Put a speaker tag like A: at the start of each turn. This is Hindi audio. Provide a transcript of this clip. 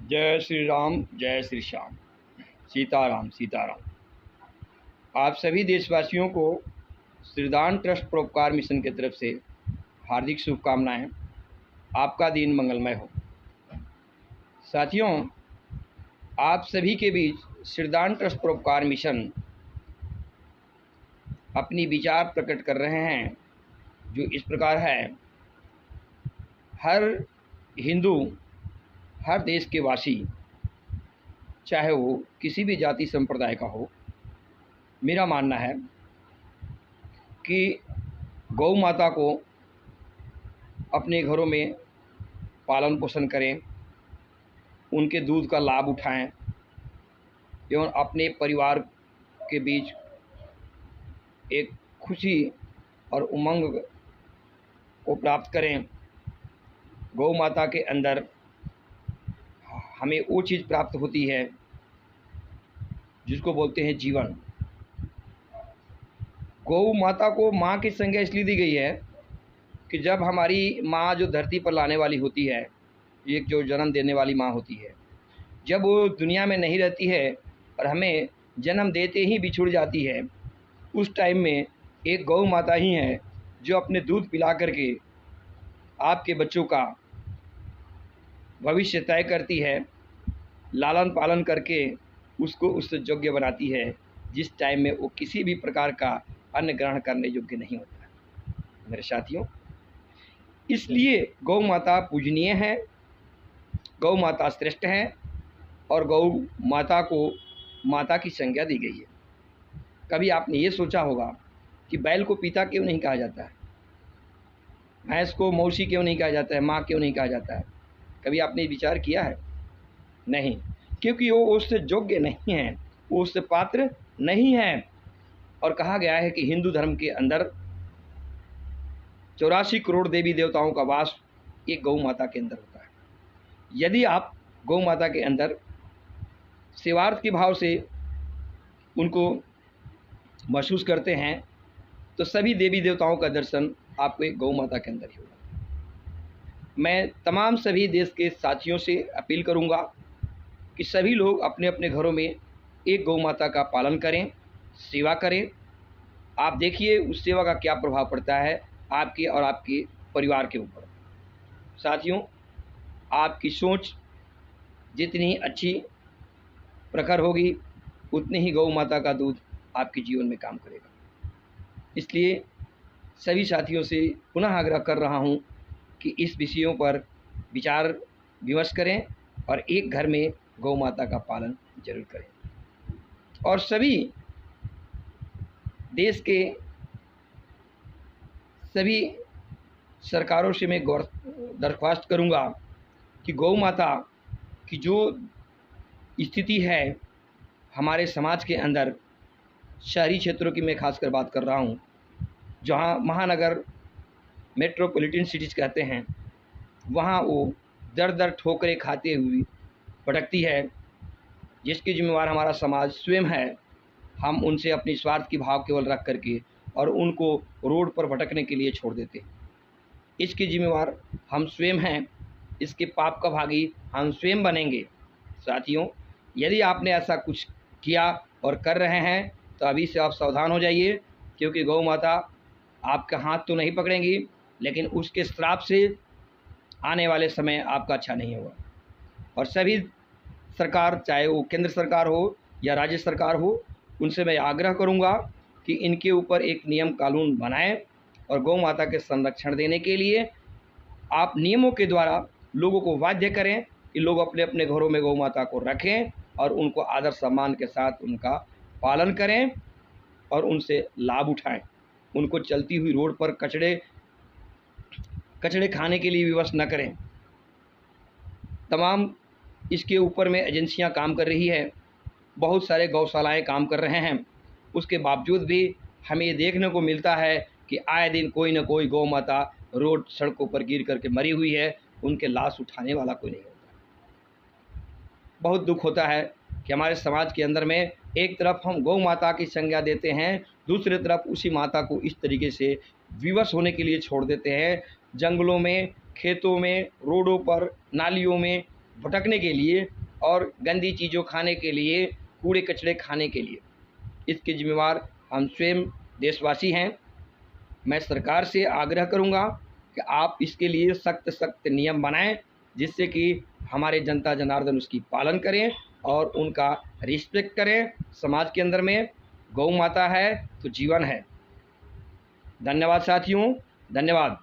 A: जय श्री राम, जय श्री श्याम, सीताराम सीताराम। आप सभी देशवासियों को श्रीदान ट्रस्ट परोपकार मिशन की तरफ से हार्दिक शुभकामनाएं। आपका दिन मंगलमय हो। साथियों, आप सभी के बीच श्रीदान ट्रस्ट परोपकार मिशन अपनी विचार प्रकट कर रहे हैं, जो इस प्रकार है। हर हिंदू, हर देश के वासी, चाहे वो किसी भी जाति संप्रदाय का हो, मेरा मानना है कि गौ माता को अपने घरों में पालन पोषण करें, उनके दूध का लाभ उठाएं एवं अपने परिवार के बीच एक खुशी और उमंग को प्राप्त करें। गौ माता के अंदर हमें वो चीज़ प्राप्त होती है जिसको बोलते हैं जीवन। गौ माता को माँ की संज्ञा इसलिए दी गई है कि जब हमारी माँ जो धरती पर लाने वाली होती है, एक जो जन्म देने वाली माँ होती है, जब वो दुनिया में नहीं रहती है और हमें जन्म देते ही बिछुड़ जाती है, उस टाइम में एक गौ माता ही है जो अपने दूध पिला करके आपके बच्चों का भविष्य तय करती है, लालन पालन करके उसको उससे योग्य बनाती है, जिस टाइम में वो किसी भी प्रकार का अन्न ग्रहण करने योग्य नहीं होता है। मेरे साथियों, इसलिए गौ माता पूजनीय है, गौ माता श्रेष्ठ है और गौ माता को माता की संज्ञा दी गई है। कभी आपने ये सोचा होगा कि बैल को पिता क्यों नहीं कहा जाता है, भैंस को मौसी क्यों नहीं कहा जाता है, माँ क्यों नहीं कहा जाता है? कभी आपने विचार किया है? नहीं, क्योंकि वो उससे योग्य नहीं है, वो उससे पात्र नहीं है। और कहा गया है कि हिंदू धर्म के अंदर 84 करोड़ देवी देवताओं का वास एक गौ माता के अंदर होता है। यदि आप गौ माता के अंदर सेवार्थ के भाव से उनको महसूस करते हैं तो सभी देवी देवताओं का दर्शन आपको एक गौ माता के अंदर ही होगा। मैं तमाम सभी देश के साथियों से अपील करूंगा कि सभी लोग अपने अपने घरों में एक गौ माता का पालन करें, सेवा करें। आप देखिए उस सेवा का क्या प्रभाव पड़ता है आपके और आपके परिवार के ऊपर। साथियों, आपकी सोच जितनी अच्छी प्रखर होगी, उतनी ही गौ माता का दूध आपके जीवन में काम करेगा। इसलिए सभी साथियों से पुनः आग्रह कर रहा हूं कि इस विषयों पर विचार विमर्श करें और एक घर में गौ माता का पालन जरूर करें। और सभी देश के सभी सरकारों से मैं दरख्वास्त करूंगा कि गौ माता की जो स्थिति है हमारे समाज के अंदर, शहरी क्षेत्रों की मैं खासकर बात कर रहा हूं, जहां महानगर मेट्रोपॉलिटन सिटीज़ कहते हैं, वहाँ वो दर दर ठोकरें खाते हुए भटकती है, जिसकी जिम्मेवार हमारा समाज स्वयं है। हम उनसे अपनी स्वार्थ की भाव केवल रख करके और उनको रोड पर भटकने के लिए छोड़ देते हैं। इसकी जिम्मेवार हम स्वयं हैं, इसके पाप का भागी हम स्वयं बनेंगे। साथियों, यदि आपने ऐसा कुछ किया और कर रहे हैं तो अभी से आप सावधान हो जाइए, क्योंकि गौ माता आपका हाथ तो नहीं पकड़ेंगी, लेकिन उसके श्राप से आने वाले समय आपका अच्छा नहीं होगा। और सभी सरकार, चाहे वो केंद्र सरकार हो या राज्य सरकार हो, उनसे मैं आग्रह करूंगा कि इनके ऊपर एक नियम कानून बनाएं और गौ माता के संरक्षण देने के लिए आप नियमों के द्वारा लोगों को बाध्य करें कि लोग अपने अपने घरों में गौ माता को रखें और उनको आदर सम्मान के साथ उनका पालन करें और उनसे लाभ उठाएं। उनको चलती हुई रोड पर कचड़े खाने के लिए विवश न करें। तमाम इसके ऊपर में एजेंसियां काम कर रही है, बहुत सारे गौशालाएं काम कर रहे हैं। उसके बावजूद भी हमें ये देखने को मिलता है कि आए दिन कोई न कोई गौ माता रोड सड़कों पर गिर करके मरी हुई है, उनके लाश उठाने वाला कोई नहीं होता। बहुत दुख होता है कि हमारे समाज के अंदर में एक तरफ हम गौ माता की संज्ञा देते हैं, दूसरी तरफ उसी माता को इस तरीके से विवश होने के लिए छोड़ देते हैं, जंगलों में, खेतों में, रोडों पर, नालियों में भटकने के लिए और गंदी चीज़ों खाने के लिए, कूड़े कचरे खाने के लिए। इसके जिम्मेवार हम स्वयं देशवासी हैं। मैं सरकार से आग्रह करूंगा कि आप इसके लिए सख्त सख्त नियम बनाएं, जिससे कि हमारे जनता जनार्दन उसकी पालन करें और उनका रिस्पेक्ट करें। समाज के अंदर में गौ माता है तो जीवन है। धन्यवाद साथियों, धन्यवाद।